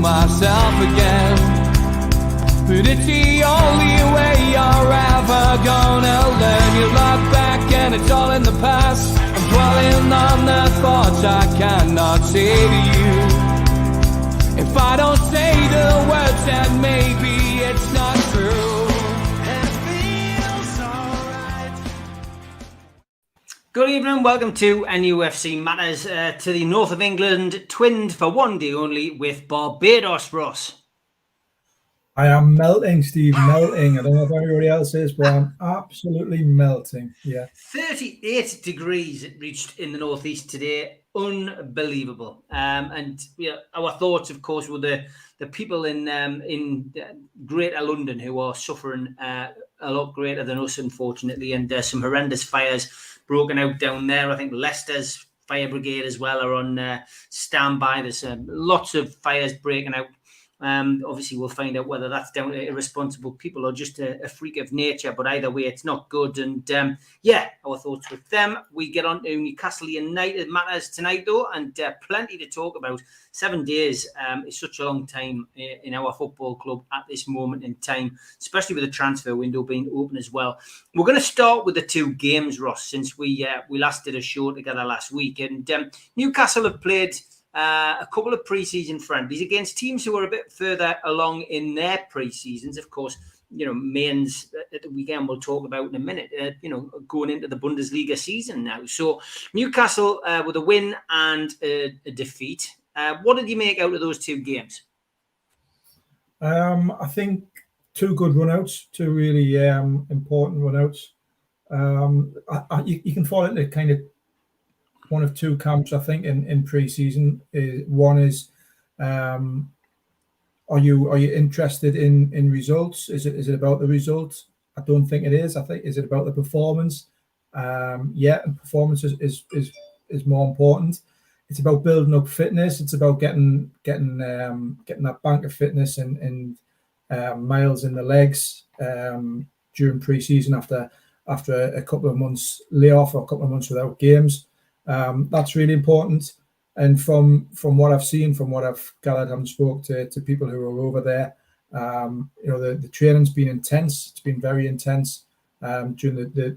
myself again. But it's the only way you're ever gonna learn. You look back and it's all in the past. I'm dwelling on the thoughts I cannot say to you. If I don't say the words, then maybe it's not true. And it feels alright. Good evening, welcome to NUFC Matters, to the north of England, twinned for one day only with Barbados, Ross. I am melting, Steve, melting. I don't know if everybody else is, but I'm absolutely melting. Yeah. 38 degrees it reached in the northeast today. Unbelievable. And our thoughts, of course, were the people in Greater London who are suffering a lot greater than us, unfortunately. And some horrendous fires broken out down there. I think Leicester's fire brigade as well are on standby. There's lots of fires breaking out. Obviously, we'll find out whether that's down to irresponsible people or just a freak of nature. But either way, it's not good. And our thoughts with them. We get on to Newcastle United matters tonight, though, and plenty to talk about. 7 days is such a long time in our football club at this moment in time, especially with the transfer window being open as well. We're going to start with the two games, Ross, since we last did a show together last week. And Newcastle have played a couple of pre-season friendlies against teams who are a bit further along in their pre-seasons. Of course, Mainz at the weekend we'll talk about in a minute, going into the Bundesliga season now. So Newcastle with a win and a defeat. What did you make out of those two games? I think two good run-outs, two really important run-outs. You can fall into kind of one of two camps, I think, in pre-season. One is, are you interested in results? Is it about the results? I don't think it is. I think, is it about the performance? And performance is more important. It's about building up fitness. It's about getting that bank of fitness and miles in the legs during pre-season after a couple of months layoff or a couple of months without games. That's really important. And from what I've seen, from what I've gathered, having spoke to people who are over there, the training's been intense. It's been very intense during the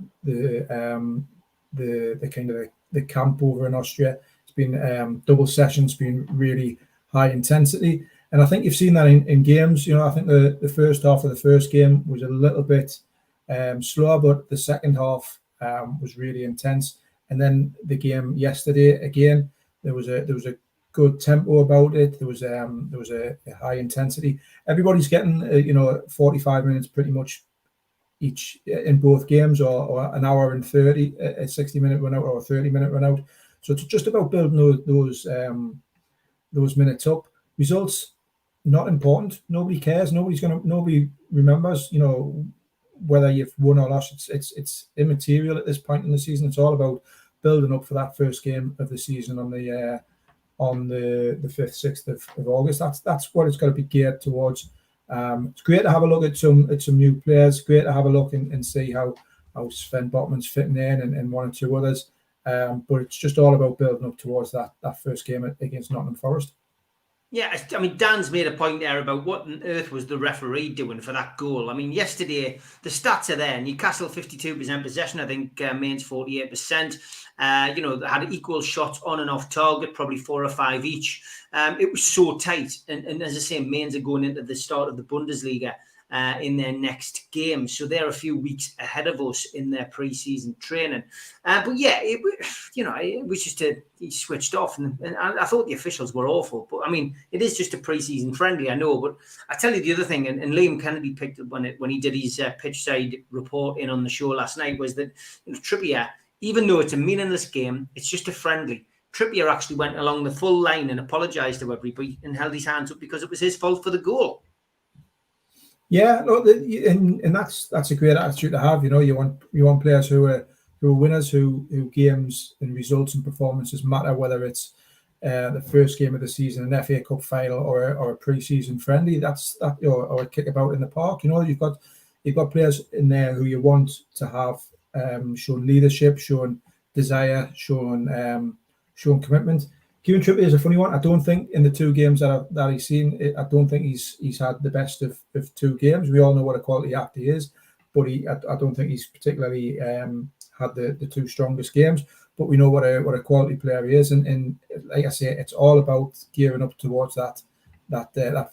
kind of the camp over in Austria. It's been double sessions, been really high intensity, and I think you've seen that in games. I think the first half of the first game was a little bit slower, but the second half was really intense. And then the game yesterday, again, there was a good tempo about it. There was a high intensity. Everybody's getting 45 minutes pretty much each in both games, or an hour and 30, a 60-minute run out or a 30-minute run out. So it's just about building those minutes up. Results not important. Nobody cares. Nobody remembers. Whether you've won or lost, it's immaterial at this point in the season. It's all about building up for that first game of the season on the 5th, 6th of August. That's what it's got to be geared towards. It's great to have a look at some new players. Great to have a look and see how Sven Botman's fitting in and one or two others. But it's just all about building up towards that first game against Nottingham Forest. Yeah, I mean, Dan's made a point there about what on earth was the referee doing for that goal. I mean, yesterday, the stats are there. Newcastle 52% possession, I think Mainz 48%. They had equal shots on and off target, probably 4 or 5 each. It was so tight. And as I say, Mainz are going into the start of the Bundesliga in their next game. So they're a few weeks ahead of us in their pre-season training. But yeah, it was just he switched off. And I thought the officials were awful. But I mean, it is just a pre-season friendly, I know. But I tell you the other thing, and Liam Kennedy picked up when he did his pitch side report in on the show last night, was that Trippier, even though it's a meaningless game, it's just a friendly. Trippier actually went along the full line and apologised to everybody and held his hands up because it was his fault for the goal. Yeah, and that's a great attitude to have. You want players who are winners, who games and results and performances matter, whether it's the first game of the season, an FA Cup final, or a pre-season friendly. Or a kickabout in the park. You've got players in there who you want to have showing leadership, showing desire, showing commitment. Kieran Trippier is a funny one. I don't think in the 2 games that he's seen, I don't think he's had the best of 2 games. We all know what a quality actor he is, but I don't think he's particularly had the 2 strongest games. But we know what a quality player he is, and like I say, it's all about gearing up towards that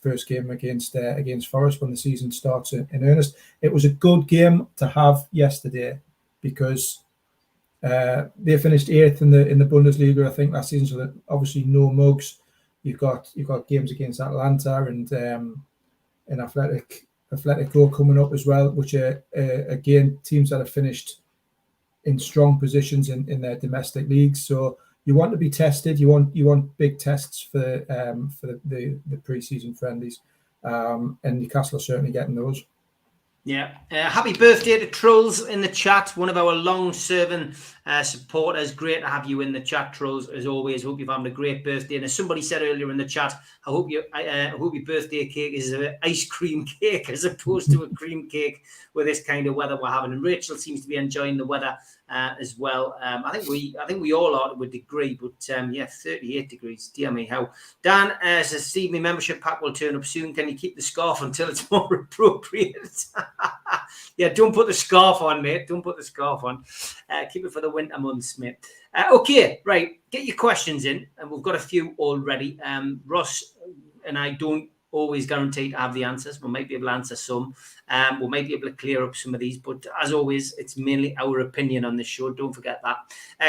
first game against Forest when the season starts in earnest. It was a good game to have yesterday because they finished 8th in the Bundesliga, I think, last season. So that obviously no mugs. You've got games against Atlanta and Atletico coming up as well, which are again teams that have finished in strong positions in their domestic leagues. So you want to be tested. You want big tests for the pre-season friendlies, and Newcastle are certainly getting those. Yeah. Happy birthday to Trulls in the chat, one of our long-serving supporters. Great to have you in the chat, Trulls, as always. Hope you've had a great birthday. And as somebody said earlier in the chat, I hope your birthday cake is an ice cream cake as opposed to a cream cake with this kind of weather we're having. And Rachel seems to be enjoying the weather as well. I think we all are to a degree, but 38 degrees. Dear me, how. Dan says, Steve, my membership pack will turn up soon. Can you keep the scarf until it's more appropriate? Yeah, don't put the scarf on, mate. Don't put the scarf on. Keep it for the winter months, mate. Okay, right. Get your questions in, and we've got a few already. Ross and I don't always guarantee to have the answers. We might be able to answer some. We might be able to clear up some of these, but as always, it's mainly our opinion on this show. Don't forget that.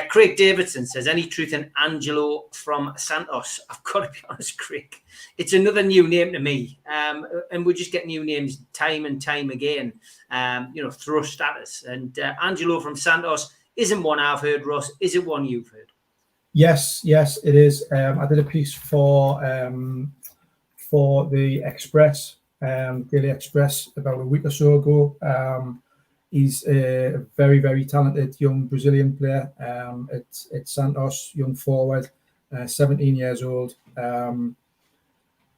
Craig Davidson says, any truth in Angelo from Santos? I've got to be honest, Craig. It's another new name to me. And we just get new names time and time again, thrust at us. And Angelo from Santos isn't one I've heard, Ross. Is it one you've heard? Yes, it is. I did a piece for the Express, Daily Express, about a week or so ago. He's a very, very talented young Brazilian player at Santos, young forward, 17 years old. The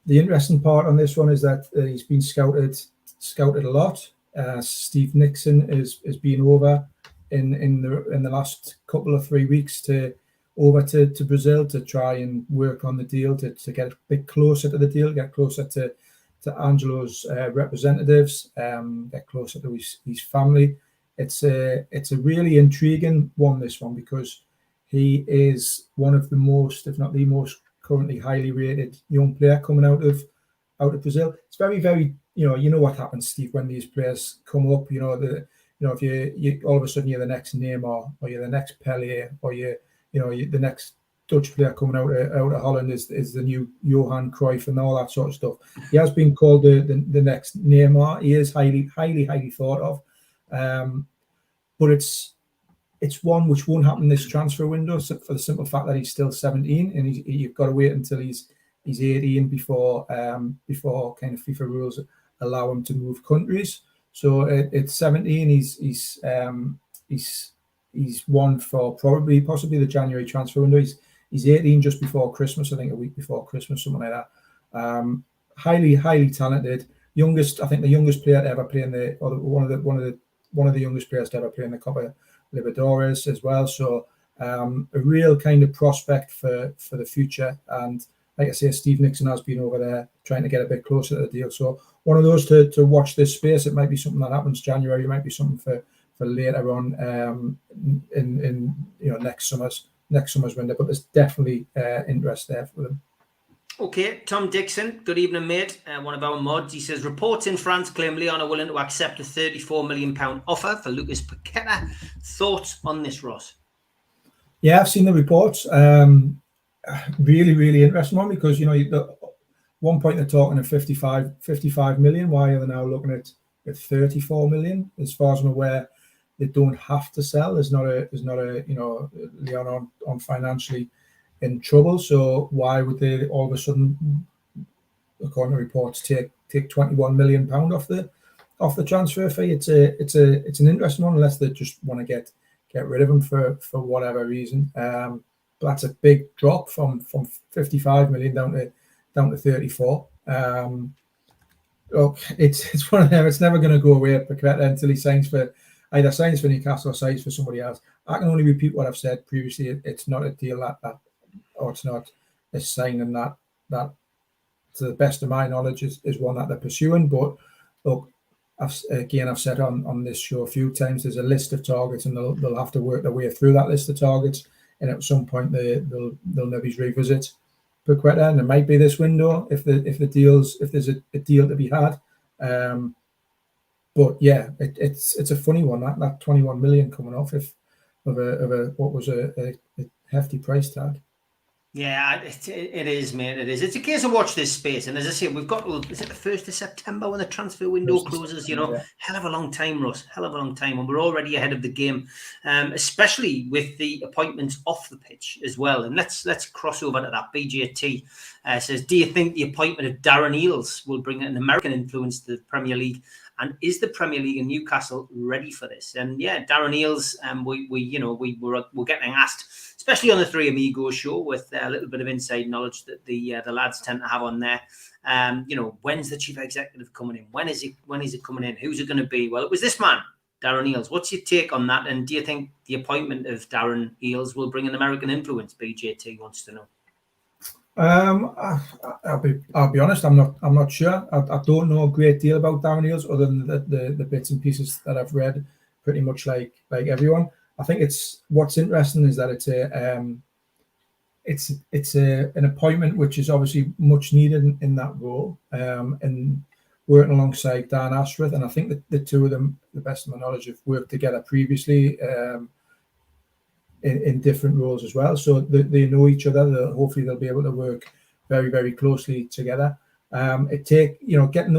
interesting part on this one is that he's been scouted a lot. Steve Nixon has been over in the last couple of 3 weeks to Brazil to try and work on the deal, to get a bit closer to the deal, get closer to Angelo's representatives, get closer to his family. It's a really intriguing one, this one, because he is one of the most, if not the most, currently highly rated young player coming out of Brazil. It's very, very, you know what happens, Steve, when these players come up. If you all of a sudden you're the next Neymar, or you're the next Pele, or the next Dutch player coming out of Holland is the new Johan Cruyff and all that sort of stuff. He has been called the next Neymar. He is highly, highly, highly thought of. But it's one which won't happen this transfer window, for the simple fact that he's still 17, and you've got to wait until he's 18 before kind of FIFA rules allow him to move countries. So at 17, he's one for possibly the January transfer window. He's 18 just before Christmas, I think a week before Christmas, something like that. Highly, highly talented. I think the youngest player to ever play one of the youngest players to ever play in the Copa Libertadores as well. So a real kind of prospect for the future. And like I say, Steve Nixon has been over there trying to get a bit closer to the deal. So one of those to watch this space. It might be something that happens January. It might be something for later on in next summer's window. But there's definitely interest there for them. Okay, Tom Dixon, good evening, mate. One of our mods. He says, reports in France claim Lyon are willing to accept a £34 million offer for Lucas Paqueta. Thoughts on this, Ross? Yeah, I've seen the reports. Really, really interesting one, because, at one point they're talking of 55 million. Why are they now looking at 34 million? As far as I'm aware, they don't have to sell. There's not a Lyon on financially in trouble. So why would they all of a sudden, according to reports, take £21 million off the transfer fee? It's an interesting one, unless they just want to get rid of him for whatever reason. But that's a big drop from 55 million down to 34. Look, it's one of them. It's never going to go away at Paqueta until he signs for Newcastle or signs for somebody else. I can only repeat what I've said previously. It's not a deal or it's not signing that to the best of my knowledge is one that they're pursuing. But look, I've said on this show a few times, there's a list of targets, and they'll have to work their way through that list of targets, and at some point they'll maybe revisit Paqueta, and it might be this window if there's a deal to be had. But yeah, it's a funny one, that 21 million coming off of a what was a hefty price tag. Yeah, it is, mate. It is. It's a case of watch this space. And as I say, we've got, is it the 1st of September when the transfer window closes? You know, yeah. Hell of a long time, Russ. Hell of a long time. And we're already ahead of the game, especially with the appointments off the pitch as well. And let's cross over to that. BJT says, do you think the appointment of Darren Eales will bring an American influence to the Premier League? And is the Premier League and Newcastle ready for this? And yeah, Darren Eales, we're getting asked, especially on the Three Amigos show, with a little bit of inside knowledge that the lads tend to have on there. When's the chief executive coming in? When is it coming in? Who's it going to be? Well, it was this man, Darren Eales. What's your take on that? And do you think the appointment of Darren Eales will bring an American influence? BJT wants to know. I'll be honest. I'm not sure. I don't know a great deal about Darren Eales other than the bits and pieces that I've read. Pretty much like everyone. I think what's interesting is that it's an appointment which is obviously much needed in that role, and working alongside Dan Ashworth. And I think that the two of them, the best of my knowledge, have worked together previously in different roles as well. So they know each other. Hopefully they'll be able to work very, very closely together. Getting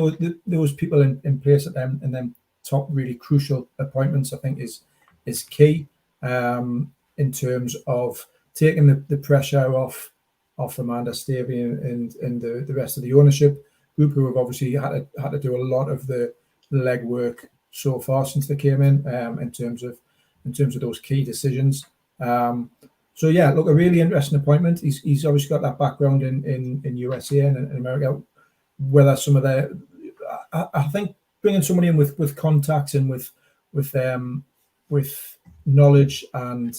those people in place at them and then top really crucial appointments, I think is key in terms of taking the pressure off Amanda Stavey and the rest of the ownership group, who have obviously had to do a lot of the legwork so far since they came in terms of those key decisions. So yeah, look, a really interesting appointment. He's obviously got that background in USA and in America. Whether some of I think bringing somebody in with contacts and with knowledge and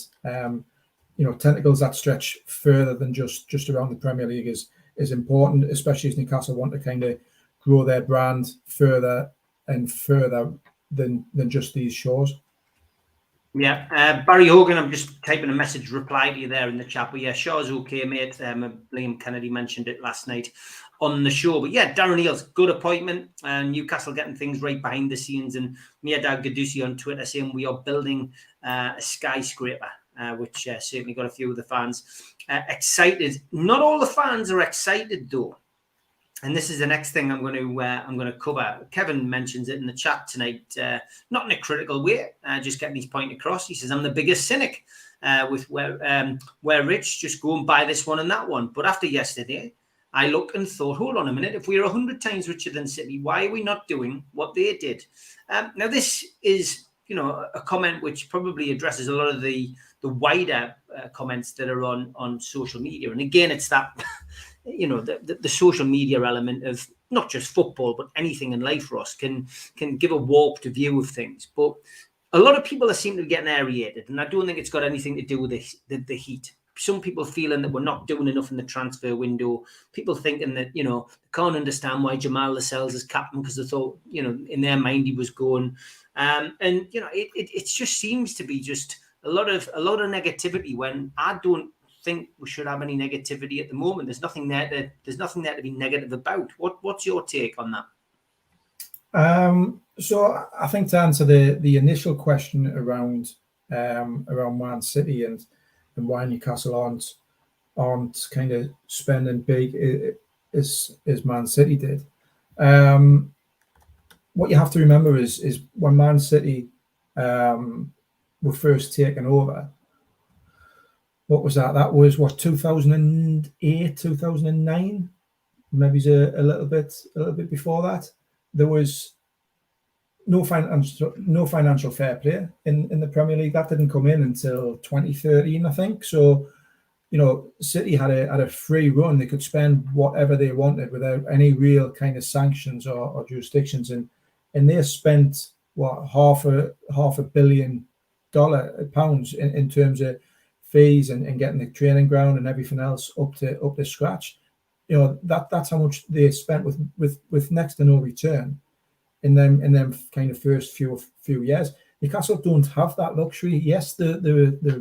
tentacles that stretch further than just around the Premier League is important, especially as Newcastle want to kind of grow their brand further and further than just these shows. Yeah, Barry Hogan, I'm just typing a message reply to you there in the chat. But yeah, Shaw's okay, mate. Liam Kennedy mentioned it last night on the show. But yeah, Darren Eales, good appointment. Newcastle getting things right behind the scenes. And Mirdad Gadusi on Twitter saying we are building a skyscraper, which certainly got a few of the fans excited. Not all the fans are excited though. And this is the next thing I'm going to cover. Kevin mentions it in the chat tonight, not in a critical way, just getting his point across. He says, I'm the biggest cynic with where Rich, just go and buy this one and that one. But after yesterday, I looked and thought, hold on a minute, if we are 100 times richer than City, why are we not doing what they did? Now, this is, a comment which probably addresses a lot of the wider comments that are on social media. And again, it's that... the social media element of not just football, but anything in life, Ross, can give a warped view of things. But a lot of people seem to be getting aerated, and I don't think it's got anything to do with the heat. Some people feeling that we're not doing enough in the transfer window. People thinking that, they can't understand why Jamal Lascelles is captain because they thought, in their mind he was going. It just seems to be just a lot of negativity when I don't think we should have any negativity at the moment. There's nothing there to be negative about. What's your take on that? So I think to answer the initial question around Man City and why Newcastle aren't kind of spending big as Man City did. What you have to remember is when Man City were first taken over. What was that? That was 2008, 2009, maybe a little bit before that. There was no financial fair play in the Premier League. That didn't come in until 2013, I think. So, City had a free run. They could spend whatever they wanted without any real kind of sanctions or jurisdictions. And they spent £500 million in terms of fees and getting the training ground and everything else up to scratch. That's how much they spent with next to no return in them kind of first few years. Newcastle don't have that luxury. Yes, they're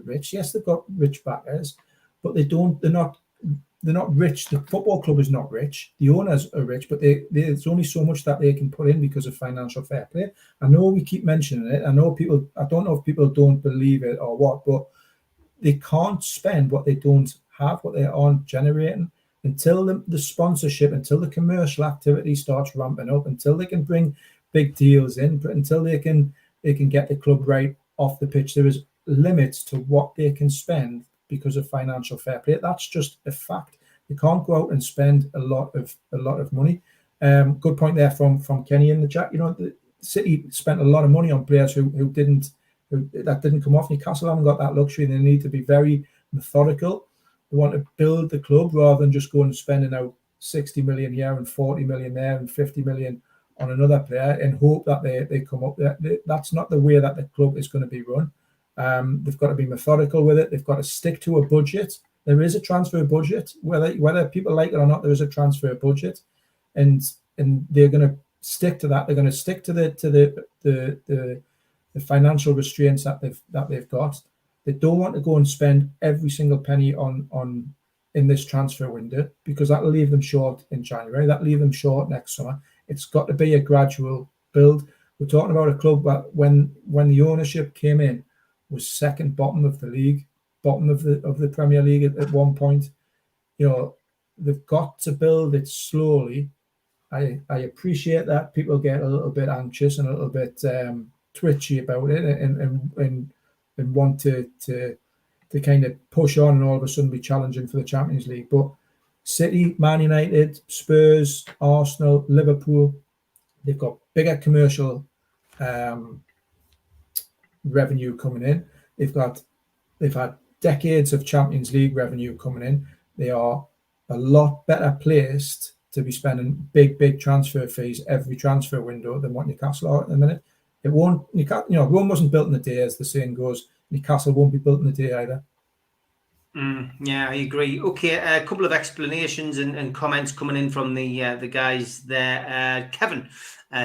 rich. Yes, they've got rich backers, but they're not rich. The football club is not rich. The owners are rich, but there's only so much that they can put in because of financial fair play. I know we keep mentioning it. I don't know if people don't believe it or what, but they can't spend what they don't have, what they aren't generating, until the sponsorship, until the commercial activity starts ramping up, until they can bring big deals in, until they can get the club right off the pitch. There is limits to what they can spend because of financial fair play. That's just a fact. They can't go out and spend a lot of money. Good point there from Kenny in the chat. The City spent a lot of money on players who didn't come off. Newcastle haven't got that luxury, and they need to be very methodical. They want to build the club rather than just going and spending out 60 million here and 40 million there and 50 million on another player and hope that they come up. That's not the way that the club is going to be run. They've got to be methodical with it. They've got to stick to a budget. There is a transfer budget, whether people like it or not. There is a transfer budget, and they're going to stick to that. They're going to stick to the financial restraints that they've got. They don't want to go and spend every single penny on in this transfer window, because that will leave them short in January. That will leave them short next summer. It's got to be a gradual build. We're talking about a club that when the ownership came in was second bottom of the league, bottom of the Premier League at one point. They've got to build it slowly. I appreciate that people get a little bit anxious and a little bit twitchy about it and want to kind of push on and all of a sudden be challenging for the Champions League. But City, Man United, Spurs, Arsenal, Liverpool, they've got bigger commercial revenue coming in. They've had decades of Champions League revenue coming in. They are a lot better placed to be spending big transfer fees every transfer window than what Newcastle are at the minute. Rome wasn't built in a day, as the saying goes. Newcastle won't be built in a day either. Yeah, I agree. Okay, a couple of explanations and comments coming in from the guys there. Kevin,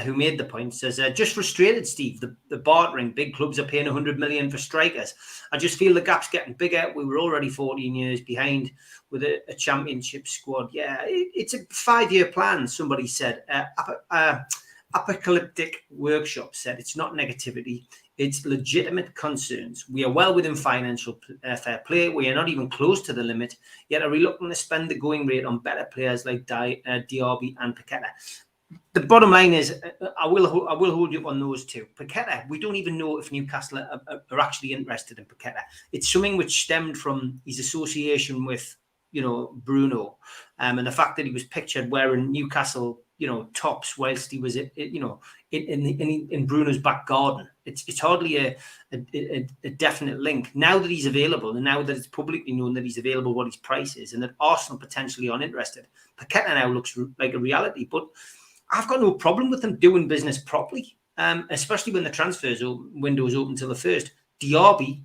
who made the point, says, just frustrated, Steve. The bartering, big clubs are paying 100 million for strikers. I just feel the gap's getting bigger. We were already 14 years behind with a championship squad. Yeah, it's a 5-year plan, somebody said. Apocalyptic Workshop said it's not negativity, it's legitimate concerns. We are well within financial fair play. We are not even close to the limit, yet are reluctant to spend the going rate on better players like Diaby and Paqueta. The bottom line is, I will hold you up on those two. Paqueta, we don't even know if Newcastle are actually interested in Paqueta. It's something which stemmed from his association with, Bruno, and the fact that he was pictured wearing Newcastle, tops whilst he was, in Bruno's back garden. It's hardly a definite link. Now that he's available, and now that it's publicly known that he's available, what his price is, and that Arsenal potentially aren't interested, Paqueta now looks like a reality. But I've got no problem with them doing business properly, especially when the transfers window is open till the 1st. Diaby,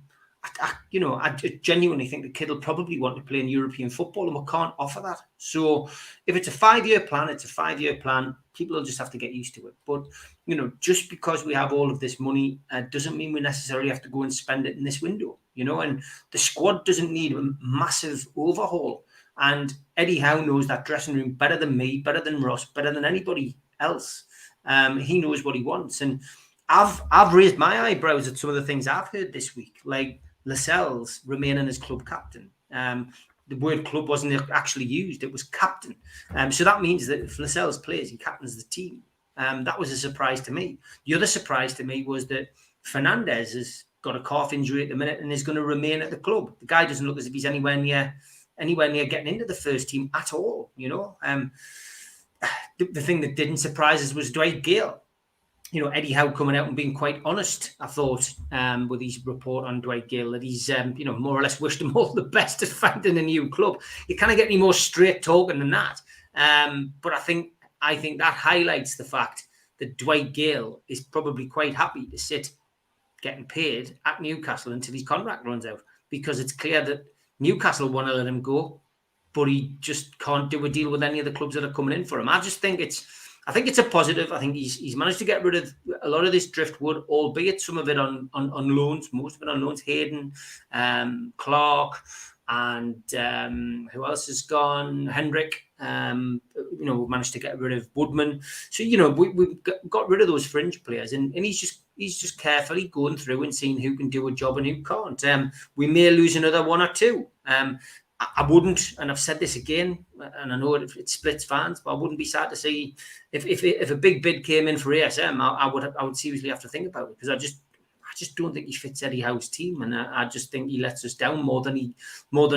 I genuinely think the kid will probably want to play in European football, and we can't offer that. So if it's a 5-year plan, it's a 5-year plan. People will just have to get used to it. But, just because we have all of this money doesn't mean we necessarily have to go and spend it in this window, and the squad doesn't need a massive overhaul. And Eddie Howe knows that dressing room better than me, better than Ross, better than anybody else. He knows what he wants. And I've raised my eyebrows at some of the things I've heard this week, like Lascelles remaining as club captain. The word club wasn't actually used, it was captain. So that means that if Lascelles plays, he captains the team. That was a surprise to me. The other surprise to me was that Fernandez has got a calf injury at the minute and is going to remain at the club. The guy doesn't look as if he's anywhere near getting into the first team at all, The thing that didn't surprise us was Dwight Gale. Eddie Howe coming out and being quite honest, I thought, with his report on Dwight Gale, that he's, more or less wished him all the best at finding a new club. You can't get any more straight talking than that. But I think that highlights the fact that Dwight Gale is probably quite happy to sit getting paid at Newcastle until his contract runs out. because it's clear that Newcastle want to let him go, but he just can't do a deal with any of the clubs that are coming in for him. I think it's a positive. I think he's managed to get rid of a lot of this driftwood, albeit some of it on loans, most of it on loans. Hayden, Clark, and who else has gone? Hendrick. We've managed to get rid of Woodman. So we've got rid of those fringe players, and he's just carefully going through and seeing who can do a job and who can't. We may lose another one or two. I wouldn't, and I've said this again, and I know it splits fans, but I wouldn't be sad to see if a big bid came in for ASM. I would seriously have to think about it, because I just don't think he fits Eddie Howe's team, and I just think he lets us down more than he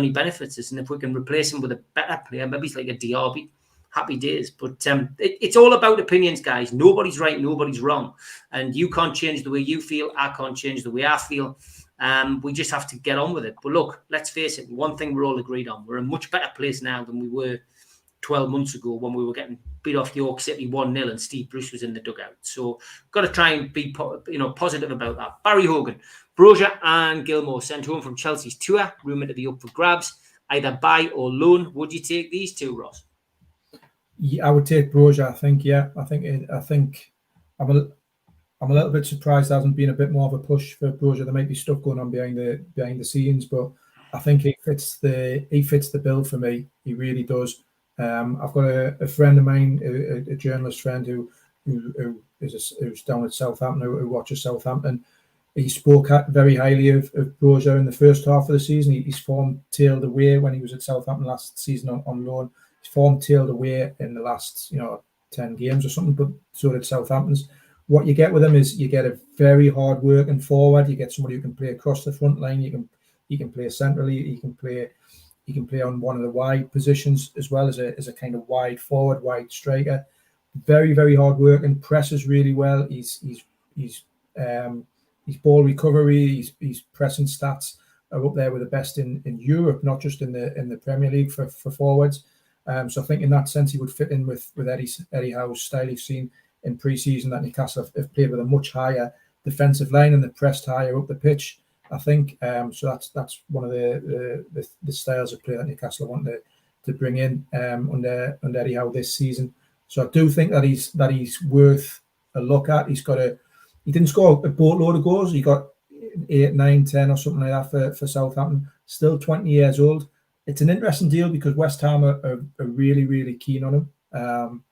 benefits us. And if we can replace him with a better player, maybe it's like a Diaby, happy days. But it's all about opinions, guys. Nobody's right, nobody's wrong, and you can't change the way you feel. I can't change the way I feel. We just have to get on with it. But look, let's face it, one thing we're all agreed on: we're in a much better place now than we were 12 months ago when we were getting beat off York City 1-0 and Steve Bruce was in the dugout. So got to try and be positive about that. Barry Hogan, Broja and Gilmour sent home from Chelsea's tour, rumoured to be up for grabs, either buy or loan. Would you take these two, Ross? Yeah, I would take Broja. I think I'm a little bit surprised there hasn't been a bit more of a push for Broja. There might be stuff going on behind the scenes, but I think he fits the bill for me. He really does. I've got a friend of mine, a journalist friend who's down at Southampton, who watches Southampton. He spoke very highly of Broja in the first half of the season. His form tailed away when he was at Southampton last season on loan. His form tailed away in the last 10 games or something, but so did Southampton's. What you get with him is you get a very hard working forward. You get somebody who can play across the front line. He can play centrally. He can play on one of the wide positions as well as a kind of wide forward, wide striker. Very, very hard working, presses really well. He's ball recovery, his pressing stats are up there with the best in Europe, not just in the Premier League for forwards. So I think in that sense he would fit in with Eddie Howe's style. You've seen in pre-season that Newcastle have played with a much higher defensive line and they're pressed higher up the pitch, I think. So that's one of the styles of play that Newcastle want to bring in under Eddie Howe this season. So I do think that he's worth a look at. He didn't score a boatload of goals. He got 8, 9, 10 or something like that for Southampton. Still 20 years old. It's an interesting deal because West Ham are really, really keen on him.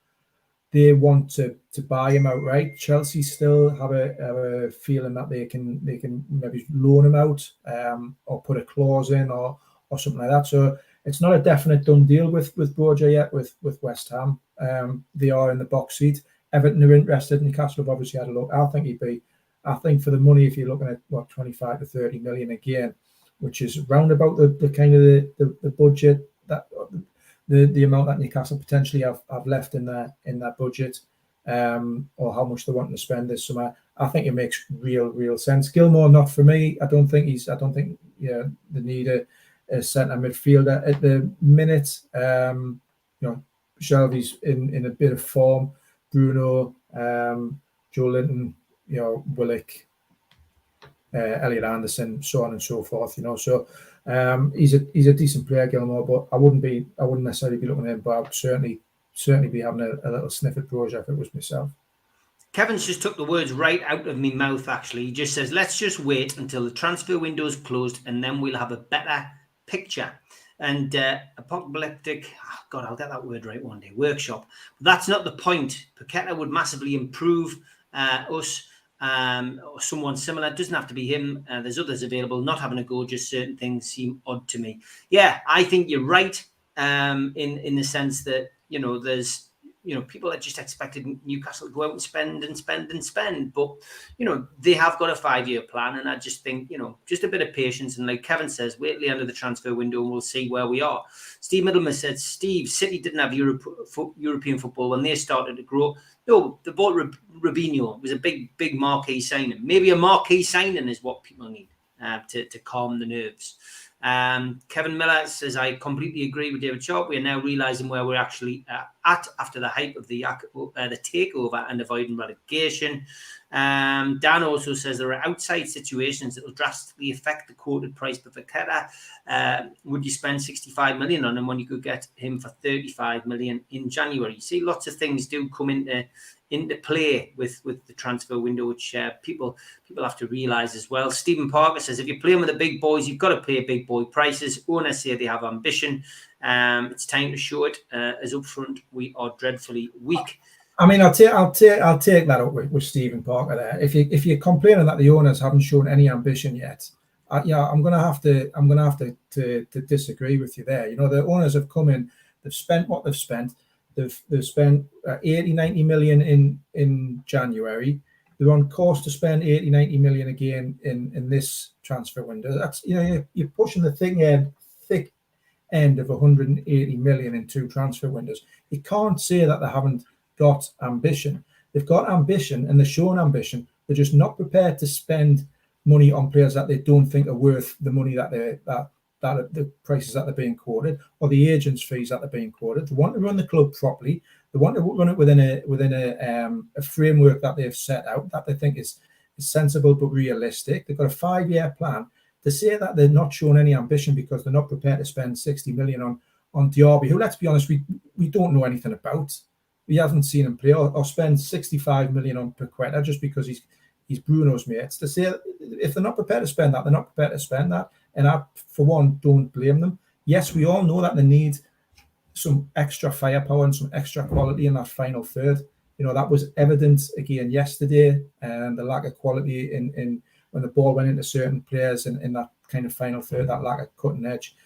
They want to buy him outright. Chelsea still have a feeling that they can maybe loan him out or put a clause in or something like that. So it's not a definite done deal with Broja yet with West Ham. They are in the box seat. Everton are interested. Newcastle have obviously had a look. I think for the money, if you're looking at 25 to 30 million again, which is round about the kind of the budget that the amount that Newcastle potentially have left in that budget, or how much they're wanting to spend this summer, I think it makes real sense. Gilmour, not for me. I don't think they need a centre midfielder at the minute. Shelby's in a bit of form. Bruno, Joelinton, Willock, Elliot Anderson, so on and so forth. So he's a decent player, Gilmour, but I wouldn't necessarily be looking at him, but I would certainly be having a little sniff at Broja if it was myself. Kevin's just took the words right out of my mouth, actually. He just says, let's just wait until the transfer window's closed and then we'll have a better picture. And apocalyptic, God, I'll get that word right one day, workshop. But that's not the point. Paqueta would massively improve us. Or someone similar. It doesn't have to be him. There's others available. Not having a go, just certain things seem odd to me. Yeah, I think you're right in the sense that, there's, people are just expected Newcastle to go out and spend. But, they have got a 5-year plan. And I just think, just a bit of patience. And like Kevin says, wait till the end of the transfer window and we'll see where we are. Steve Middleman said, City didn't have European football when they started to grow. No, they bought Robinho. It was a big marquee signing. Maybe a marquee signing is what people need to calm the nerves. Kevin Miller says, I completely agree with David Sharp. We are now realising where we're actually at. after the hype of the takeover and avoiding relegation. Dan also says there are outside situations that will drastically affect the quoted price for Paqueta. Would you spend 65 million on him when you could get him for 35 million in January? You see, lots of things do come into play with the transfer window, which people have to realise as well. Stephen Parker says, if you're playing with the big boys, you've got to pay big boy prices. Owners say they have ambition. It's time to show it. As up front, we are dreadfully weak. I mean, I'll take that up with Stephen Parker there. If you're complaining that the owners haven't shown any ambition yet, I'm gonna have to disagree with you there. You know, the owners have come in, they've spent what they've spent. They've spent 80-90 million in January. They're on course to spend 80-90 million again in this transfer window. That's, you know, you're pushing the thick end of 180 million in 2 transfer windows. You can't say that they haven't got ambition. They've got ambition and they're showing ambition. They're just not prepared to spend money on players that they don't think are worth the money that the prices that they're being quoted, or the agents' fees that they're being quoted. They want to run the club properly. They want to run it within a framework that they've set out that they think is sensible but realistic. They've got a 5-year plan. To say that they're not showing any ambition because they're not prepared to spend 60 million on Diaby, who, let's be honest, we don't know anything about. We haven't seen him play, or spend 65 million on Paqueta just because he's Bruno's mates. To say if they're not prepared to spend that, they're not prepared to spend that. And I, for one, don't blame them. Yes, we all know that they need some extra firepower and some extra quality in that final third. You know, that was evident again yesterday, and the lack of quality in when the ball went into certain players in that kind of final third, that lack of cutting edge.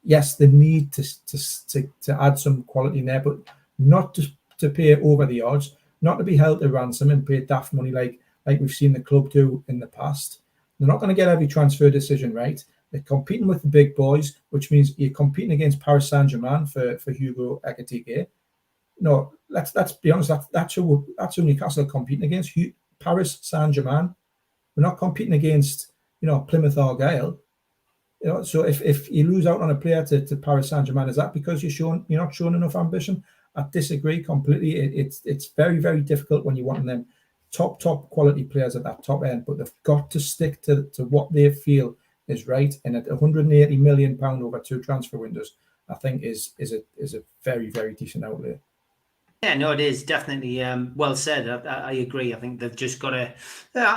Yes, they need to add some quality in there, but not to pay over the odds, not to be held to ransom and pay daft money like we've seen the club do in the past. They're not going to get every transfer decision right. They're competing with the big boys, which means you're competing against Paris Saint-Germain for Hugo Ekitike. No, let's be honest. That's who Newcastle are competing against. Paris Saint-Germain. We're not competing against, you know, Plymouth Argyle. You know, so if you lose out on a player to Paris Saint-Germain, is that because you're not showing enough ambition? I disagree completely. It's very, very difficult when you're wanting them top quality players at that top end, but they've got to stick to what they feel is right. And at 180 million pound over 2 transfer windows, I think is a very, very decent outlay. Yeah, no, it is definitely well said. I agree. I think they've just got to.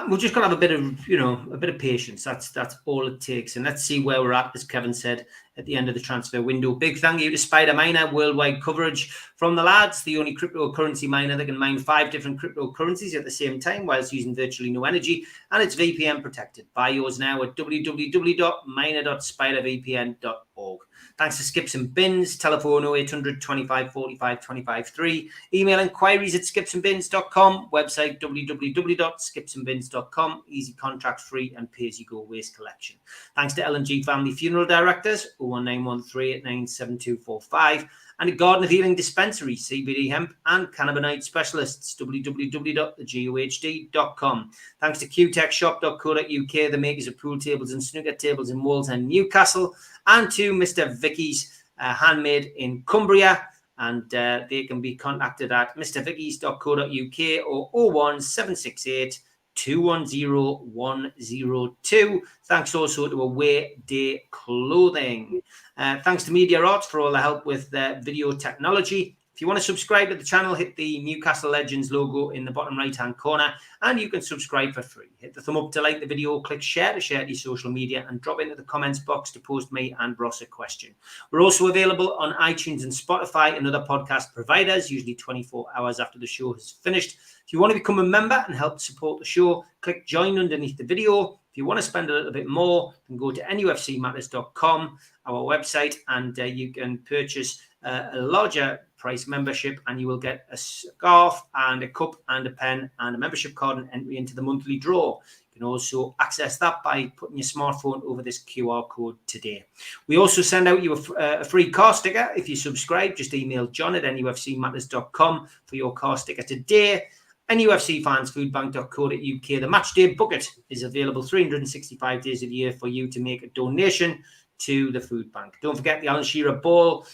We've just got to have a bit of patience. That's all it takes. And let's see where we're at, as Kevin said, at the end of the transfer window. Big thank you to Spider Miner, worldwide coverage from the lads. The only cryptocurrency miner that can mine 5 different cryptocurrencies at the same time whilst using virtually no energy, and it's VPN protected. Buy yours now at www.miner.spidervpn.org. Thanks to Skips and Bins. Telephone 0800 25 45 25 3. Email inquiries at skipsandbins.com. Website www.skipsandbins.com. Easy contract free and pay-as-you-go waste collection. Thanks to L&G Family Funeral Directors 01913 897245. And a Garden of Healing Dispensary, CBD hemp and cannabinoid specialists, www.thegohd.com. Thanks to qtechshop.co.uk, the makers of pool tables and snooker tables in Walls and Newcastle, and to Mr. Vicky's Handmade in Cumbria. And they can be contacted at mrvickies.co.uk or 01768 210 102. Thanks also to Away Day Clothing. Thanks to Media Arts for all the help with video technology. If you want to subscribe to the channel, hit the Newcastle Legends logo in the bottom right-hand corner, and you can subscribe for free. Hit the thumb up to like the video, click share to share to your social media, and drop into the comments box to post me and Ross a question. We're also available on iTunes and Spotify and other podcast providers, usually 24 hours after the show has finished. If you want to become a member and help support the show, click join underneath the video. If you want to spend a little bit more, then go to NUFCmatters.com, our website, and you can purchase a larger price membership, and you will get a scarf and a cup and a pen and a membership card and entry into the monthly draw. You can also access that by putting your smartphone over this QR code today. We also send out you a free car sticker if you subscribe. Just email john@nufcmatters.com for your car sticker today. NUFCfansfoodbank.co.uk. The Matchday Bucket is available 365 days of the year for you to make a donation to the food bank. Don't forget the Alan Shearer Ball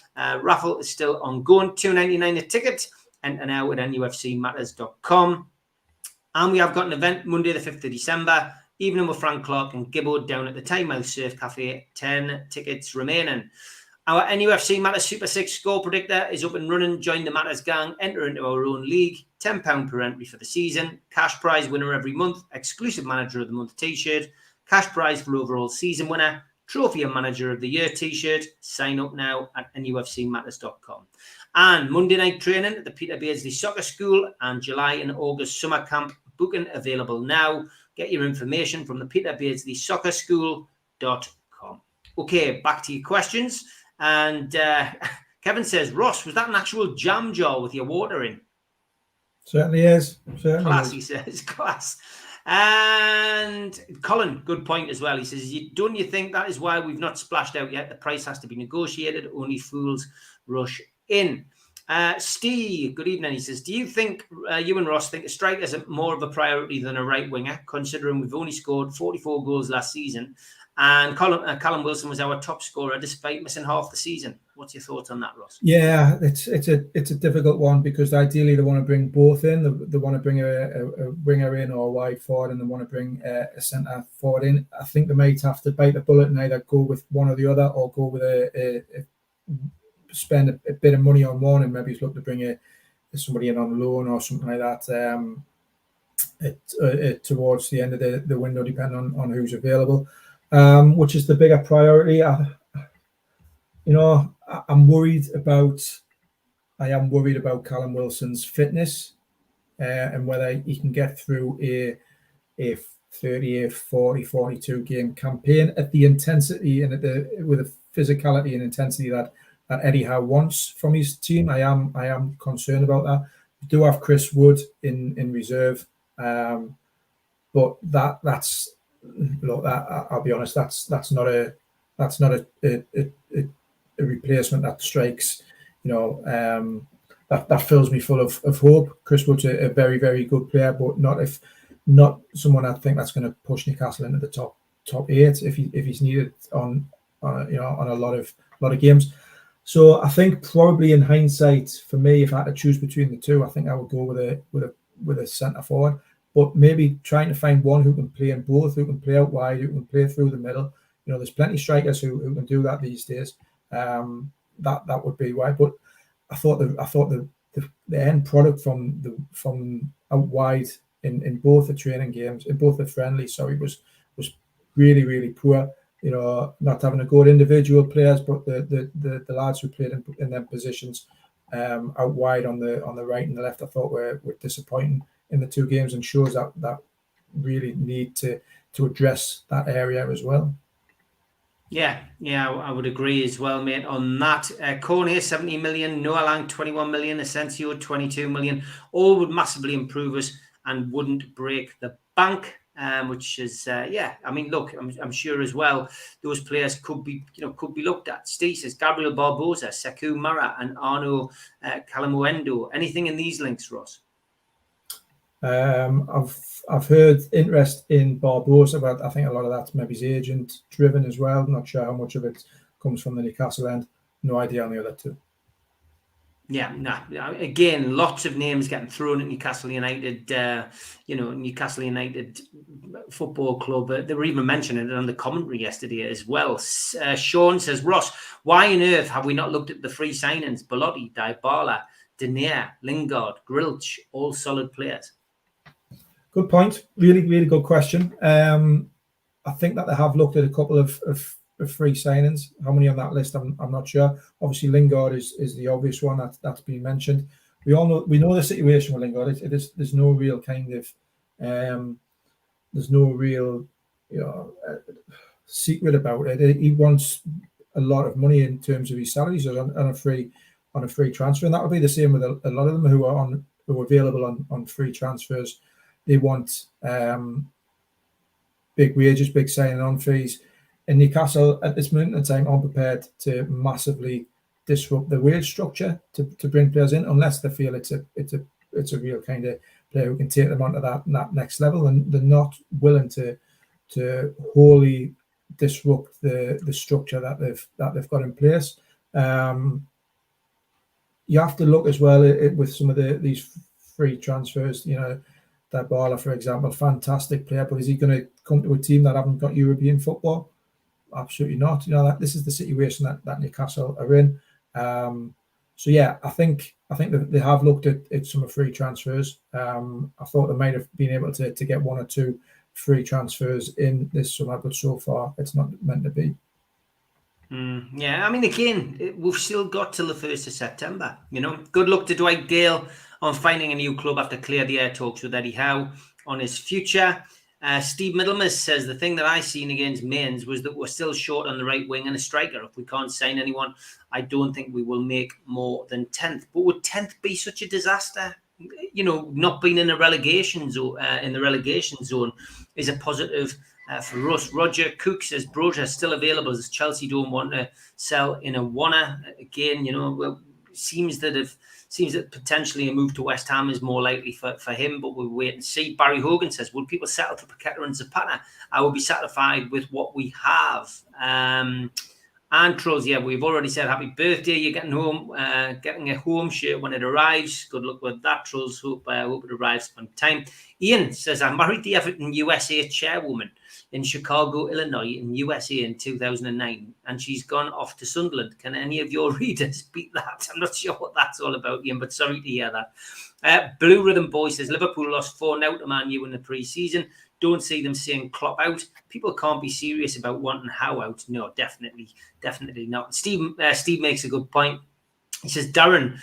raffle is still ongoing. $2.99 a ticket. Enter now at NUFCmatters.com. And we have got an event Monday the 5th of December, evening with Frank Clark and Gibbo down at the Tynemouth Surf Cafe. 10 tickets remaining. Our NUFC Matters Super 6 score predictor is up and running. Join the Matters gang, enter into our own league. £10 per entry for the season. Cash prize winner every month. Exclusive Manager of the Month t-shirt. Cash prize for overall season winner. Trophy and Manager of the Year t-shirt. Sign up now at NUFCmatters.com. And Monday night training at the Peter Beardsley Soccer School and July and August summer camp booking available now. Get your information from the Peter Beardsley Soccer School.com. Okay, back to your questions. And Kevin says, Ross, was that an actual jam jar with your water in? Certainly is. Class, he says. Class. And Colin, good point as well. He says, don't you think that is why we've not splashed out yet? The price has to be negotiated. Only fools rush in. Steve, good evening. He says, do you think you and Ross think a striker is more of a priority than a right winger, considering we've only scored 44 goals last season? And Callum Wilson was our top scorer despite missing half the season. What's your thoughts on that, Ross? Yeah, it's a difficult one because ideally they want to bring both in. They want to bring a winger in or a wide forward, and they want to bring a centre forward in. I think they might have to bite the bullet and either go with one or the other, or go with spend a bit of money on one and maybe look to bring somebody in on loan or something like that. Towards the end of the window, depending on who's available. Which is the bigger priority? I am worried about Callum Wilson's fitness and whether he can get through a 38, 40, 42 game campaign at the intensity and with the physicality and intensity that Eddie Howe wants from his team. I am concerned about that. We do have Chris Wood in reserve, but that's. Look, I'll be honest. That's not a replacement that strikes. That fills me full of hope. Chris Wood's a very, very good player, but not someone I think that's going to push Newcastle into the top 8 if he's needed on a lot of games. So I think probably in hindsight, for me, if I had to choose between the two, I think I would go with a centre forward. But maybe trying to find one who can play in both, who can play out wide, who can play through the middle. There's plenty of strikers who can do that these days. That would be why. But I thought the end product from out wide in both the training games, in both the friendlies, was really, really poor. Not having a good individual players, but the lads who played in them positions out wide on the right and the left, I thought were disappointing in the two games, and shows that really need to address that area as well. Yeah, I would agree as well, mate, on that. Cornier, 70 million, Noah Lang, 21 million, Asensio, 22 million. All would massively improve us and wouldn't break the bank, which is, I mean, look, I'm sure as well, those players could be looked at. Steve says, Gabriel Barbosa, Sekou Mara, and Arno Kalamuendo. Anything in these links, Ross? I've heard interest in Barbosa, but I think a lot of that's maybe his agent driven as well. I'm not sure how much of it comes from the Newcastle end. No idea on the other two. Yeah, again, lots of names getting thrown at Newcastle United. Newcastle United Football Club. They were even mentioning it on the commentary yesterday as well. Sean says, Ross, why on earth have we not looked at the free signings? Belotti, Dybala, Denier, Lingard, Grilch, all solid players. Good point. Really, really good question. I think that they have looked at a couple of free signings. How many on that list? I'm not sure. Obviously, Lingard is the obvious one that's been mentioned. We know the situation with Lingard. There's no real kind of secret about it. He wants a lot of money in terms of his salaries on a free transfer, and that would be the same with a lot of them who are available on free transfers. They want big wages, big signing on fees. And Newcastle at this moment in time aren't prepared to massively disrupt the wage structure to bring players in, unless they feel it's a real kind of player who can take them onto that next level. And they're not willing to wholly disrupt the structure that they've got in place. You have to look as well with some of these free transfers. Dybala, for example, fantastic player, but is he going to come to a team that haven't got European football? Absolutely not. This is the situation that Newcastle are in. So yeah, I think that they have looked at some free transfers. I thought they might have been able to get one or two free transfers in this summer, but so far it's not meant to be. Yeah, I mean, again, we've still got till the 1st of September. Good luck to Dwight Gale on finding a new club after clear the air talks with Eddie Howe on his future. Steve Middlemas says the thing that I seen against Mainz was that we're still short on the right wing and a striker. If we can't sign anyone, I don't think we will make more than 10th. But would 10th be such a disaster? Not being in the relegation zone is a positive for us. Roger Cook says Broja is still available as Chelsea don't want to sell in a wanna. Again, seems that potentially a move to West Ham is more likely for him, but we'll wait and see. Barry Hogan says, would people settle for Paqueta and Zapata? I will be satisfied with what we have. And Trolls, yeah, we've already said happy birthday. You're getting a home shirt when it arrives. Good luck with that, Trolls. Hope it arrives on time. Ian says, I married the Everton USA chairwoman in Chicago, Illinois, in USA in 2009, and she's gone off to Sunderland. Can any of your readers beat that? I'm not sure what that's all about, Ian, but sorry to hear that. Blue Rhythm Boy says, Liverpool lost 4-0 to Man U in the pre-season. Don't see them saying Klopp out. People can't be serious about wanting Howe out. No, definitely not. Steve makes a good point. He says Darren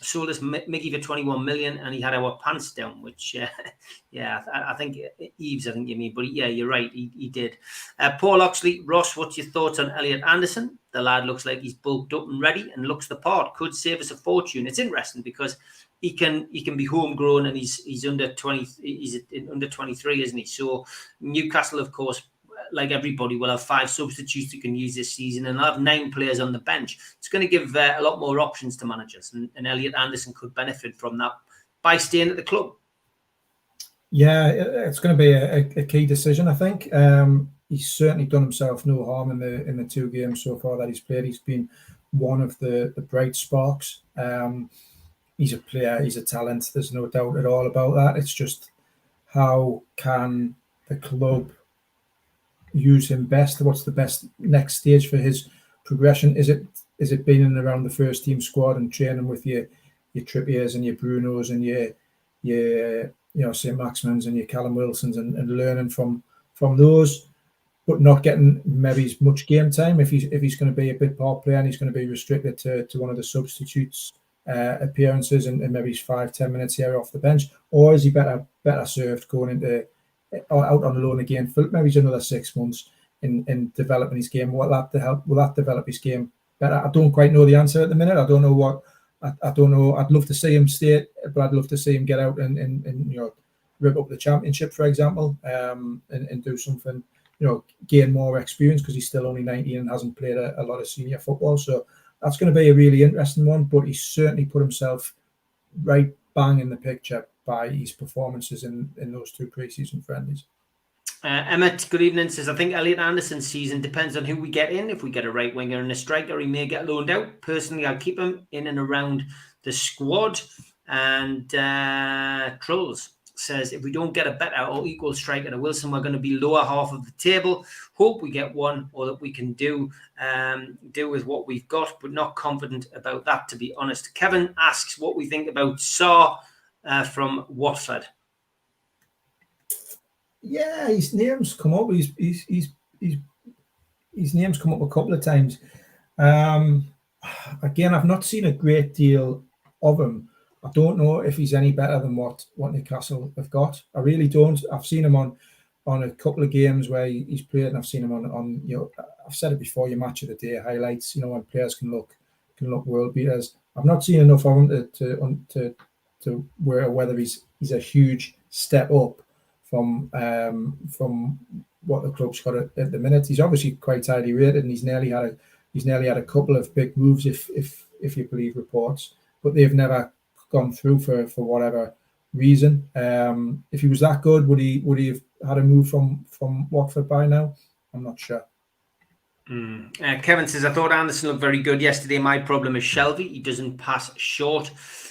sold us Mickey for 21 million and he had our pants down, which, I think Eves, I think you mean. But yeah, you're right. He did. Paul Oxley, Ross, what's your thoughts on Elliot Anderson? The lad looks like he's bulked up and ready and looks the part. Could save us a fortune. It's interesting because he can be homegrown and he's under 20. He's under 23, isn't he? So Newcastle, of course, like everybody, will have 5 substitutes you can use this season and have 9 players on the bench. It's going to give a lot more options to managers, and Elliot Anderson could benefit from that by staying at the club. Yeah, it's going to be a key decision, I think. He's certainly done himself no harm in the 2 games so far that he's played. He's been one of the bright sparks. He's a player, he's a talent. There's no doubt at all about that. It's just how can the club use him best? What's the best next stage for his progression? Is it being in around the first team squad and training with your Trippiers and your Brunos and your St. Maximans and your Callum Wilsons and learning from those, but not getting maybe as much game time if he's going to be a bit part player and he's going to be restricted to one of the substitutes appearances and maybe he's 5-10 minutes here off the bench, or is he better served going into out on loan again for maybe another 6 months in developing his game? Will that develop his game better? I don't quite know the answer at the minute. I don't know. I'd love to see him stay, but I'd love to see him get out and rip up the championship, for example, and do something, gain more experience because he's still only 19 and hasn't played a lot of senior football. So that's going to be a really interesting one, but he's certainly put himself right bang in the picture by his performances in those 2 pre-season friendlies. Emmett, good evening, says, I think Elliot Anderson's season depends on who we get in. If we get a right winger and a striker, he may get loaned out. Personally, I'll keep him in and around the squad. And Trolls says, if we don't get a better or equal striker to Wilson, we're going to be lower half of the table. Hope we get one or that we can do with what we've got, but not confident about that, to be honest. Kevin asks what we think about Sarr from Watford. Yeah, his name's come up. His name's come up a couple of times. Again, I've not seen a great deal of him. I don't know if he's any better than what Newcastle have got. I really don't. I've seen him on a couple of games where he's played, and I've seen him on I've said it before, your match of the day highlights. When players can look world beaters. I've not seen enough of him to whether he's a huge step up from what the club's got at the minute. He's obviously quite highly rated, and he's nearly had a couple of big moves if you believe reports, but they've never gone through for whatever reason. If he was that good, would he had a move from Watford by now. I'm not sure. Kevin says, I thought Anderson looked very good yesterday. My problem is Shelby. He doesn't pass short.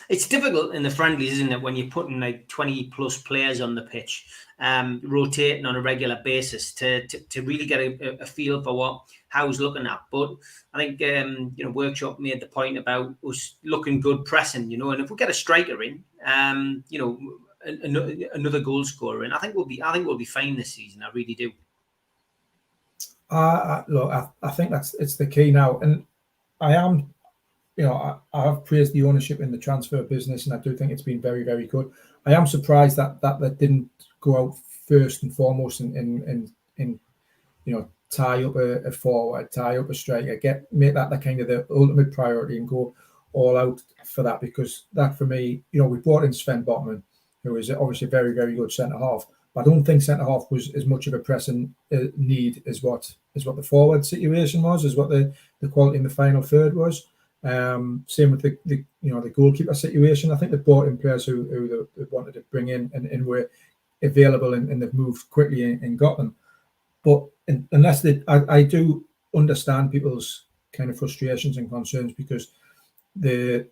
It's difficult in the friendlies, isn't it, when you're putting like 20 plus players on the pitch, rotating on a regular basis to really get a feel for how he's looking at. But I think Workshop made the point about us looking good pressing, and if we get a striker in, another goal scorer in, I think we'll be fine this season. I really do. Look, I think it's the key now, and I am, I have praised the ownership in the transfer business, and I do think it's been very, very good. I am surprised that didn't go out first and foremost and tie up a forward, tie up a striker, make that the kind of the ultimate priority and go all out for that, because that for me, we brought in Sven Botman, who is obviously a very, very good centre half. I don't think centre half was as much of a pressing need as what the forward situation was, as what the quality in the final third was. Same with the goalkeeper situation. I think they brought in players who they wanted to bring in and were available and they've moved quickly and got them. But unless I do understand people's kind of frustrations and concerns, because the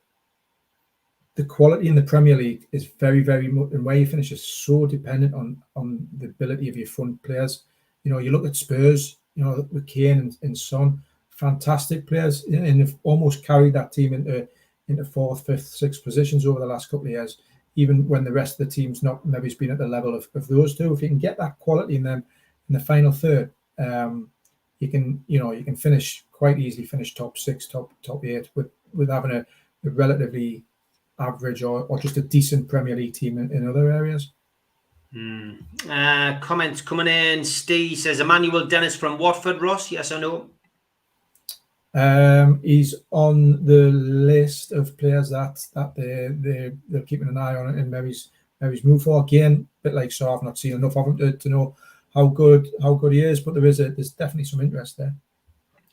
quality in the Premier League is very, very much, and where you finish is so dependent on the ability of your front players. You look at Spurs, with Kane and Son, fantastic players, and have almost carried that team into fourth, fifth, sixth positions over the last couple of years, even when the rest of the team's not maybe been at the level of those two. If you can get that quality in them in the final third, you can finish quite easily, finish top six, top eight with having a relatively average or just a decent Premier League team in other areas. Comments coming in. Steve says, Emmanuel Dennis from Watford, Ross, yes or no? He's on the list of players that they're keeping an eye on and maybe he's moved for. Again, a bit like so, I've not seen enough of him to know how good he is, but there's definitely some interest there.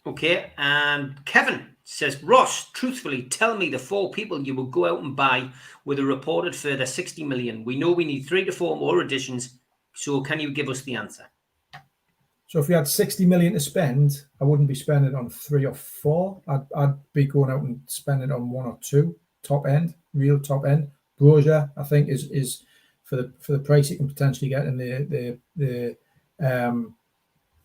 Okay, and Kevin says, Ross, truthfully, tell me the 4 people you will go out and buy with a reported further 60 million. We know we need 3 to 4 more additions, so can you give us the answer? So if we had 60 million to spend, I wouldn't be spending on 3 or 4. I'd be going out and spending on 1 or 2 real top end. Broja, I think, is for the price you can potentially get and the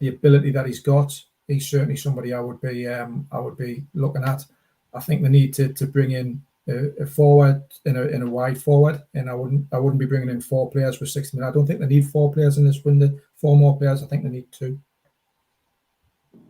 ability that he's got. He's certainly somebody I would be looking at. I think they need to bring in a forward in a wide forward, and I wouldn't be bringing in 4 players for 60 million. I don't think they need 4 players in this window. 4 more players. I think they need 2.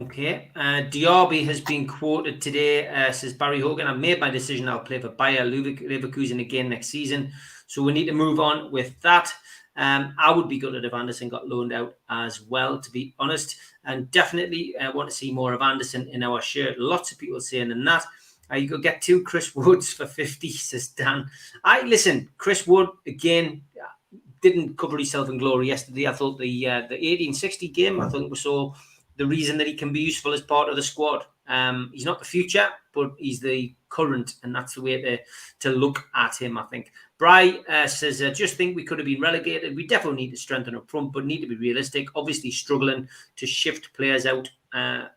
Okay. Diaby has been quoted today. Says Barry Hogan, I've made my decision. I'll play for Bayer Leverkusen again next season. So we need to move on with that. I would be gutted if Anderson got loaned out as well, to be honest. And definitely want to see more of Anderson in our shirt. Lots of people saying in that. You could get 2 Chris Woods for 50, says Dan. Listen, Chris Wood, again, didn't cover himself in glory yesterday. I thought the 1860 game, I think we saw the reason that he can be useful as part of the squad. He's not the future, but he's the current, and that's the way to look at him, I think. Bry says, just think we could have been relegated. We definitely need to strengthen up front, but need to be realistic. Obviously struggling to shift players out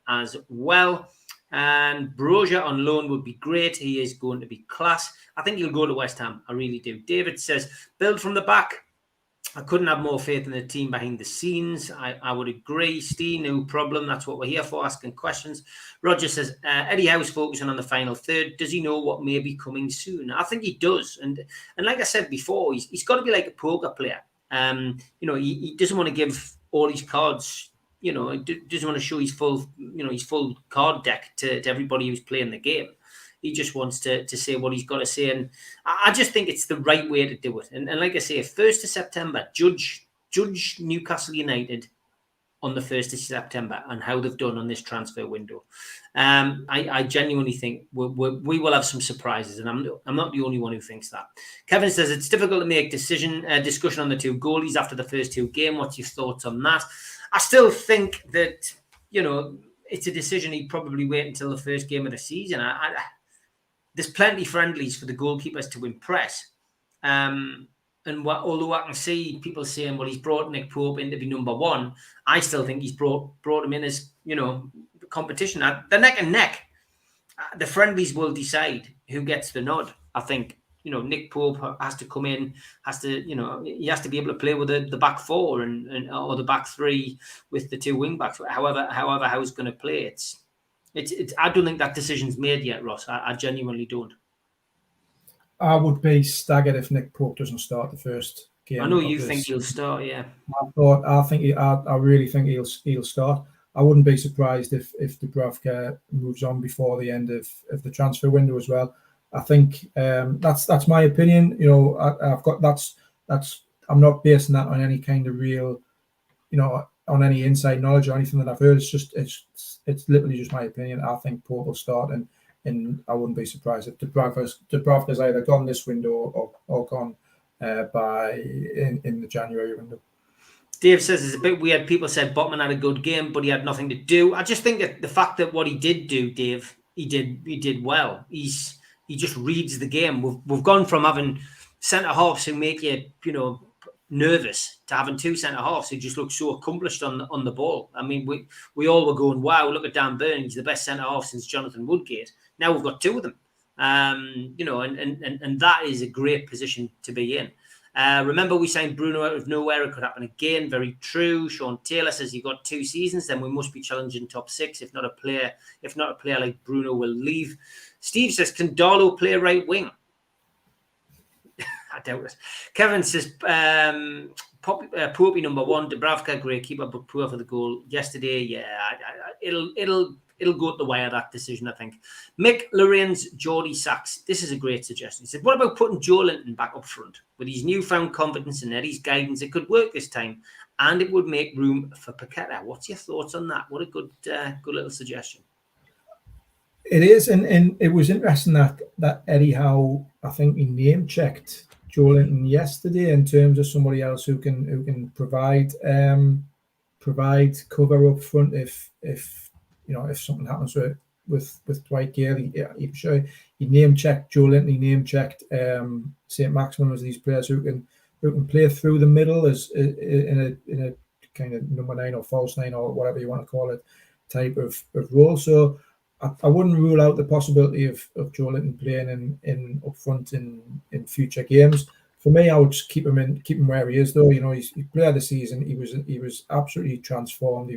as well. And Broja on loan would be great. He is going to be class. I think he'll go to West Ham. I really do. David says, build from the back. I couldn't have more faith in the team behind the scenes. I would agree. Steve, no problem. That's what we're here for, asking questions. Roger says, Eddie Howe's focusing on the final third. Does he know what may be coming soon? I think he does. And like I said before, he's got to be like a poker player. He doesn't want to give all his cards, he doesn't want to show his full card deck to everybody who's playing the game. He just wants to say what he's got to say. And I just think it's the right way to do it. And like I say, 1st of September, judge Newcastle United on the 1st of September and how they've done on this transfer window. I genuinely think we will have some surprises, and I'm not the only one who thinks that. Kevin says, it's difficult to make discussion on the 2 goalies after the first 2 games. What's your thoughts on that? I still think that, it's a decision he'd probably wait until the first game of the season. There's plenty friendlies for the goalkeepers to impress. And although I can see people saying, well, he's brought Nick Pope in to be number one, I still think he's brought him in as, competition. They're neck and neck. The friendlies will decide who gets the nod. I think, Nick Pope has to come in, he has to be able to play with the back four or the back three with the two wing backs. However how he's going to play, it's I don't think that decision's made yet, Ross. I genuinely don't. I would be staggered if Nick Pope doesn't start the first game. I know you think he'll start, yeah. I really think he'll start. I wouldn't be surprised if Dubravka moves on before the end of the transfer window as well. I think that's my opinion. I've got that's I'm not basing that on any kind of real, on any inside knowledge or anything that I've heard. It's literally just my opinion. I think Pope will start, and I wouldn't be surprised if Dubravka's either gone this window or gone in the January window. Dave says it's a bit weird. People said Botman had a good game, but he had nothing to do. I just think that the fact that what he did do, Dave, he did well. He just reads the game. We've gone from having centre halves who make you nervous to having two centre halves who just look so accomplished on the ball. I mean, we all were going, wow, look at Dan Burn. He's the best centre half since Jonathan Woodgate. Now we've got two of them. And that is a great position to be in. Remember, we signed Bruno out of nowhere. It could happen again. Very true. Sean Taylor says you got 2 seasons, then we must be challenging top 6. If not a player like Bruno will leave. Steve says, can Darlow play right wing? I doubt it. Kevin says, Popey number 1, Dubravka great keeper, but poor for the goal yesterday. Yeah, it'll go to the wire, that decision, I think. Mick Lorraine's Geordie Sachs. This is a great suggestion. He said, what about putting Joelinton back up front? With his newfound confidence and Eddie's guidance, it could work this time, and it would make room for Paqueta. What's your thoughts on that? What a good little suggestion. It is, and it was interesting that Eddie Howe, I think he name-checked Joelinton yesterday in terms of somebody else who can provide cover up front if something happens with Dwight Gale. He name-checked Joelinton, he name-checked St. Maximin as these players who can play through the middle as in a kind of number 9 or false 9 or whatever you want to call it type of role. So I wouldn't rule out the possibility of Joelinton playing in up front in future games. For me, I would just keep him where he is, though. He's player of the season. He was absolutely transformed.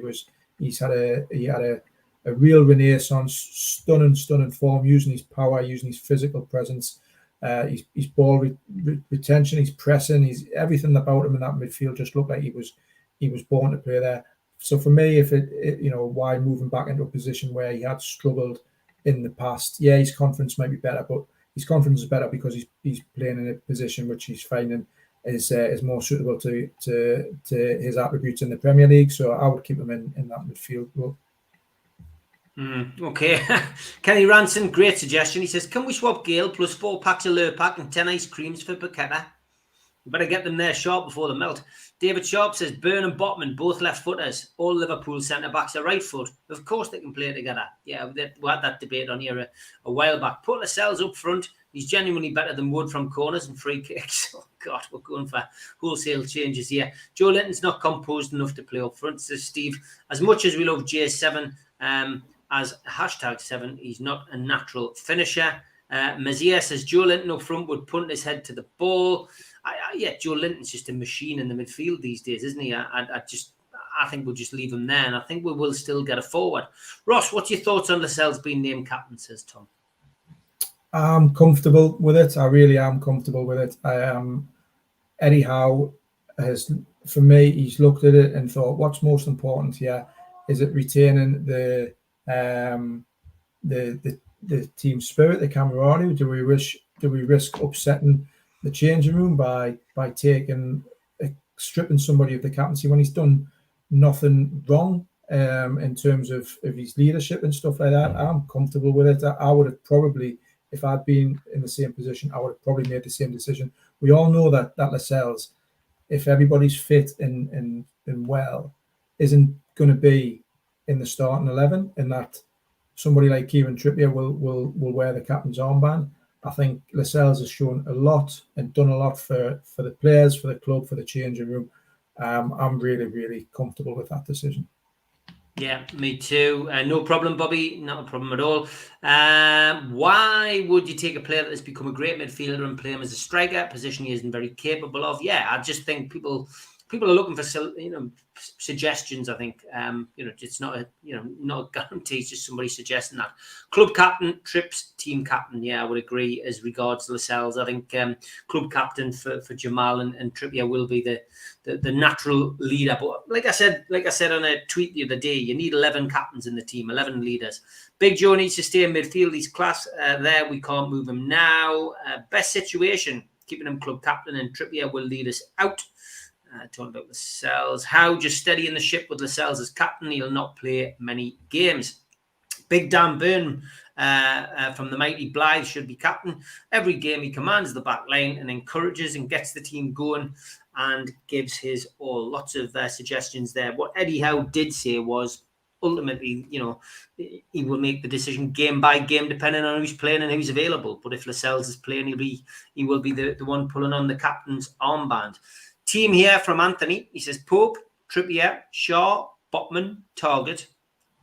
He had a real renaissance, stunning form, using his power, using his physical presence, his ball retention, his pressing, everything about him in that midfield just looked like he was born to play there. So for me, why moving back into a position where he had struggled in the past? Yeah, his confidence might be better, but his confidence is better because he's playing in a position which he's finding is more suitable to his attributes in the Premier League. So I would keep him in that midfield role. Okay. Kenny Ranson, great suggestion. He says, can we swap Gale plus 4 packs of Lurpak and 10 ice creams for Paqueta? We better get them there sharp before they melt. David Sharp says, Burn and Botman, both left footers. All Liverpool centre-backs are right foot. Of course they can play together. Yeah, we had that debate on here a while back. Put Lascelles up front. He's genuinely better than Wood from corners and free kicks. Oh, God, we're going for wholesale changes here. Joelinton's not composed enough to play up front, says Steve. As much as we love J7, as #7, he's not a natural finisher. Mazier says Joelinton up front would punt his head to the ball. Joelinton's just a machine in the midfield these days, isn't he? I think we'll just leave him there, and I think we will still get a forward. Ross, what's your thoughts on Lascelles being named captain, says Tom? I'm comfortable with it. I really am comfortable with it. Eddie Howe has, for me, he's looked at it and thought, what's most important here? Is it retaining the team spirit, the camaraderie? Do we risk upsetting the changing room by stripping somebody of the captaincy when he's done nothing wrong in terms of his leadership and stuff like that? I'm comfortable with it. I would have probably, if I'd been in the same position, I would have probably made the same decision. We all know that Lascelles, if everybody's fit and well, isn't going to be in the starting 11, and that somebody like Kieran Trippier will wear the captain's armband. I think Lascelles has shown a lot and done a lot for the players, for the club, for the changing room. I'm really, really comfortable with that decision. Yeah, me too. No problem, Bobby. Not a problem at all. Why would you take a player that has become a great midfielder and play him as a striker, position he isn't very capable of? Yeah, I just think people are looking for suggestions. I think it's not not a guarantee. It's just somebody suggesting that. Club captain, Trips, team captain. Yeah, I would agree. As regards Lascelles, I think club captain for Jamal and Trippier will be the natural leader. But like I said on a tweet the other day, you need 11 captains in the team, 11 leaders. Big Joe needs to stay in midfield. He's class there. We can't move him now. Best situation, keeping him club captain, and Trippier will lead us out. Talking about Lascelles. How just steadying the ship with Lascelles as captain. He'll not play many games. Big Dan Byrne from the mighty Blythe should be captain. Every game he commands the back line and encourages and gets the team going and gives his all. Lots of suggestions there. What Eddie Howe did say was ultimately, he will make the decision game by game depending on who's playing and who's available. But if Lascelles is playing, he will be the one pulling on the captain's armband. Team here from Anthony. He says Pope, Trippier, Shaw, Botman, Target,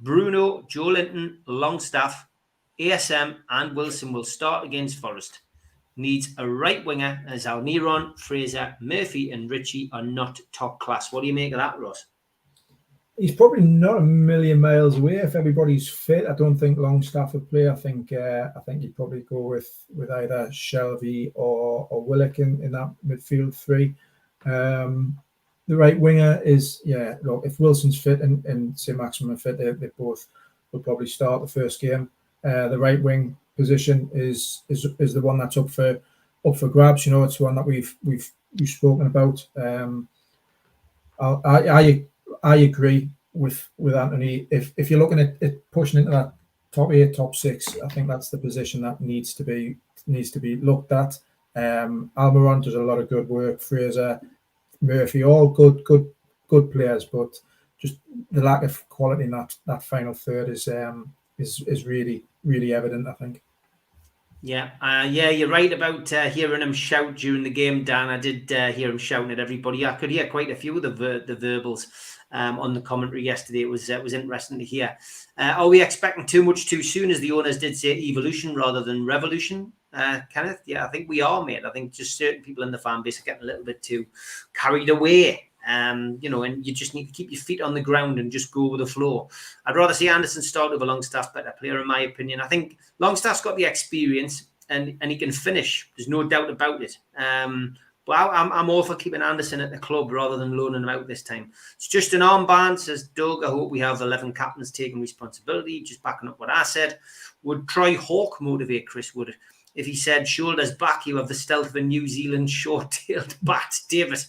Bruno, Joelinton, Longstaff, ASM and Wilson will start against Forest. Needs a right winger as Almiron, Fraser, Murphy and Ritchie are not top class. What do you make of that, Ross? He's probably not a million miles away if everybody's fit. I don't think Longstaff would play. I think he'd probably go with either Shelby or Willock in that midfield three. The right winger is, look, if Wilson's fit and say Maximum are fit, they both will probably start the first game. The right wing position is the one that's up for grabs. It's one that we've spoken about. I agree with Anthony. If you're looking at pushing into that top 8, top 6, I think that's the position that needs to be looked at. Almiron does a lot of good work. Fraser, Murphy, all good players, but just the lack of quality in that final third is really, really evident, I think. Yeah, you're right about hearing him shout during the game, Dan. I did hear him shouting at everybody. I could hear quite a few of the verbals on the commentary yesterday. It was interesting to hear. Are we expecting too much too soon, as the owners did say, evolution rather than revolution? Kenneth, yeah, I think we are, mate. I think just certain people in the fan base are getting a little bit too carried away. And you just need to keep your feet on the ground and just go with the flow. I'd rather see Anderson start over Longstaff, better player in my opinion. I think Longstaff's got the experience and he can finish. There's no doubt about it. But I'm all for keeping Anderson at the club rather than loaning him out this time. It's just an armband, says Doug. I hope we have 11 captains taking responsibility. Just backing up what I said. Would Troy Hawke motivate Chris Wood? If he said shoulders back, you have the stealth of a New Zealand short-tailed bat. David,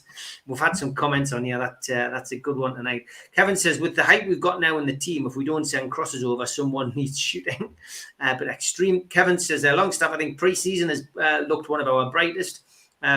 we've had some comments on here. That's a good one tonight. Kevin says, with the height we've got now in the team, if we don't send crosses over, someone needs shooting. But extreme. Kevin says, Longstaff, I think pre-season has looked one of our brightest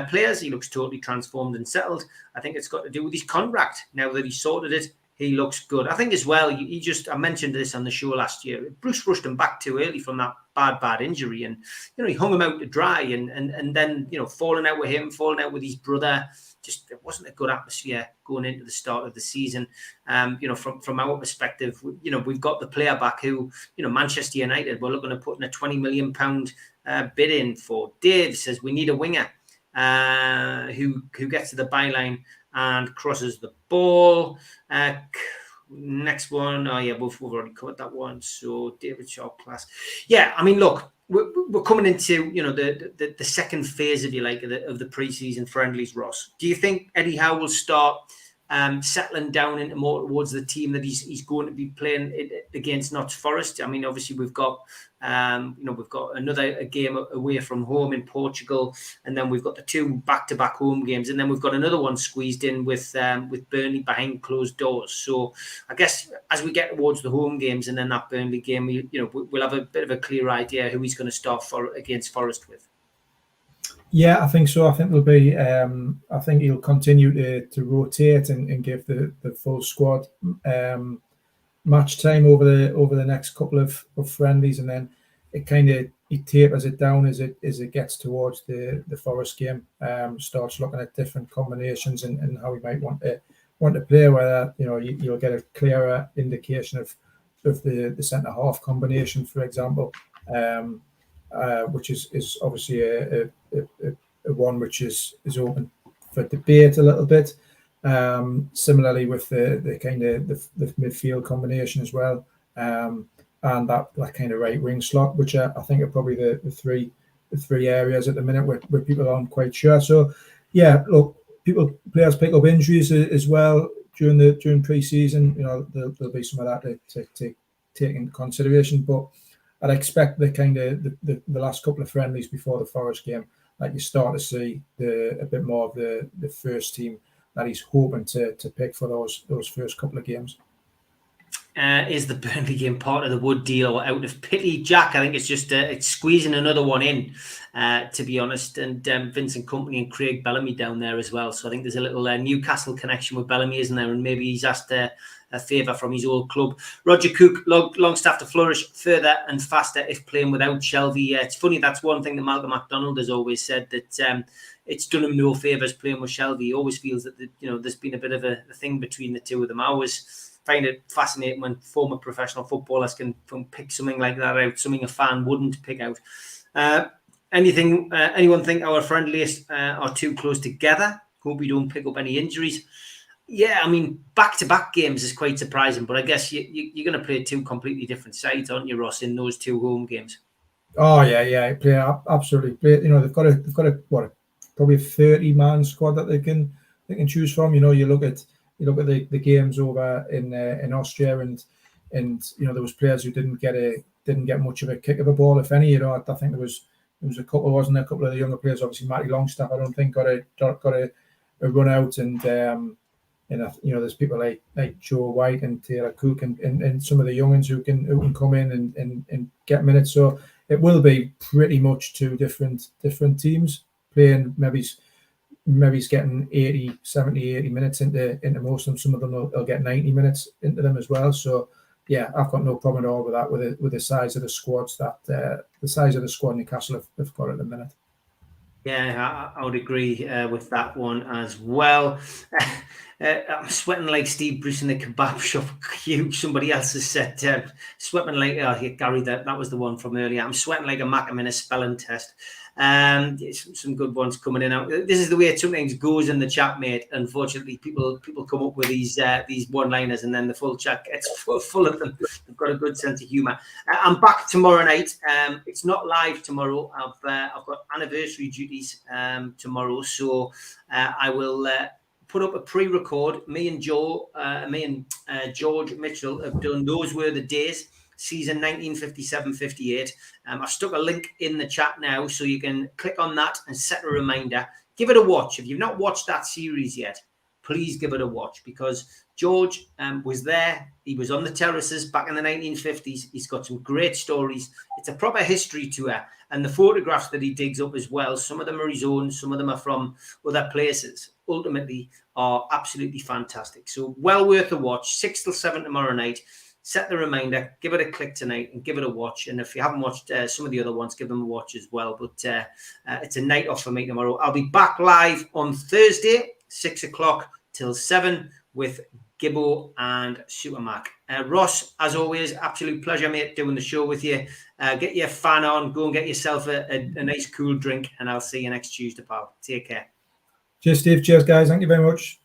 players. He looks totally transformed and settled. I think it's got to do with his contract. Now that he's sorted it, he looks good. I think as well, I mentioned this on the show last year. Bruce rushed him back too early from that bad injury, and he hung him out to dry, and then falling out with him, falling out with his brother. Just it wasn't a good atmosphere going into the start of the season. From our perspective, we've got the player back who, Manchester United were looking at putting a £20 million bid in for. Dave says we need a winger who gets to the byline and crosses the ball. Next one. Oh yeah, we've already covered that one. So David Shaw class. Yeah, I mean, look, we're coming into the second phase, if you like, of the pre-season friendlies. Ross, do you think Eddie Howe will start settling down into more towards the team that he's going to be playing against Notts Forest? I mean, obviously we've got another game away from home in Portugal, and then we've got the 2 back-to-back home games, and then we've got another one squeezed in with Burnley behind closed doors. So I guess as we get towards the home games and then that Burnley game, we'll have a bit of a clear idea who he's going to start against Forest with. Yeah, I think so. I think there'll be. I think he'll continue to rotate and give the full squad match time over the next couple of friendlies, and then it kind of he tapers it down as it gets towards the Forest game. Starts looking at different combinations and how he might want to play. Whether you'll get a clearer indication of the centre half combination, for example, which is obviously a one which is open for debate a little bit. Similarly with the kind of the midfield combination as well. And that kind of right wing slot, which I think are probably the three areas at the minute where people aren't quite sure. So yeah, look, players pick up injuries as well during pre-season. There'll be some of that to take into consideration. But I'd expect the kind of the last couple of friendlies before the Forest game, that you start to see a bit more of the first team that he's hoping to pick for those first couple of games. Is the Burnley game part of the Wood deal or out of pity, Jack? I think it's just it's squeezing another one in, to be honest. And Vincent Kompany and Craig Bellamy down there as well. So I think there's a little Newcastle connection with Bellamy, isn't there? And maybe he's asked a favour from his old club. Roger Cook, Longstaff to flourish further and faster if playing without Shelvey. It's funny, that's one thing that Malcolm MacDonald has always said, that it's done him no favours playing with Shelvey. He always feels that there's been a bit of a thing between the two of them. I always find it fascinating when former professional footballers can pick something like that out, something a fan wouldn't pick out. Anyone think our friendliest are too close together? Hope we don't pick up any injuries. Yeah, I mean, back-to-back games is quite surprising, but I guess you're going to play two completely different sides, aren't you, Ross, in those two home games? Oh yeah, absolutely. They've got a probably a 30-man squad that they can choose from. You look at the games over in Austria, and there was players who didn't get much of a kick of a ball, if any. I think there was a couple, wasn't there? A couple of the younger players, obviously Matty Longstaff, I don't think got a run out, and there's people like Joe White and Taylor Cook and some of the youngins who can come in and get minutes. So it will be pretty much two different teams playing. Maybe he's getting 80 minutes into most of them. Some of them will get 90 minutes into them as well. So yeah, I've got no problem at all with that, with the size of the squads that the size of the squad Newcastle have got at the minute. Yeah, I would agree with that one as well. I'm sweating like Steve Bruce in the kebab shop. Huge. Somebody else has said, sweating like, Gary, that was the one from earlier. I'm sweating like a Macam in a spelling test. Some good ones coming in. This is the way it sometimes goes in the chat, mate. Unfortunately, people come up with these one-liners, and then the full chat gets full of them. They've got a good sense of humour. I'm back tomorrow night. It's not live tomorrow. I've got anniversary duties tomorrow, so I will put up a pre-record. Me and George Mitchell have done Those Were the Days, season 1957-58. I've stuck a link in the chat now, so you can click on that and set a reminder. Give it a watch. If you've not watched that series yet, please give it a watch, because George was there. He was on the terraces back in the 1950s. He's got some great stories. It's a proper history tour, and the photographs that he digs up as well, some of them are his own, some of them are from other places, ultimately are absolutely fantastic. So well worth a watch. 6 till 7 tomorrow night. Set the reminder, give it a click tonight and give it a watch. And if you haven't watched some of the other ones, give them a watch as well. But it's a night off for me tomorrow. I'll be back live on Thursday, 6 o'clock till 7 with Gibbo and Supermac. Ross, as always, absolute pleasure, mate, doing the show with you. Get your fan on, go and get yourself a nice cool drink, and I'll see you next Tuesday, pal. Take care. Cheers, Steve. Cheers, guys. Thank you very much.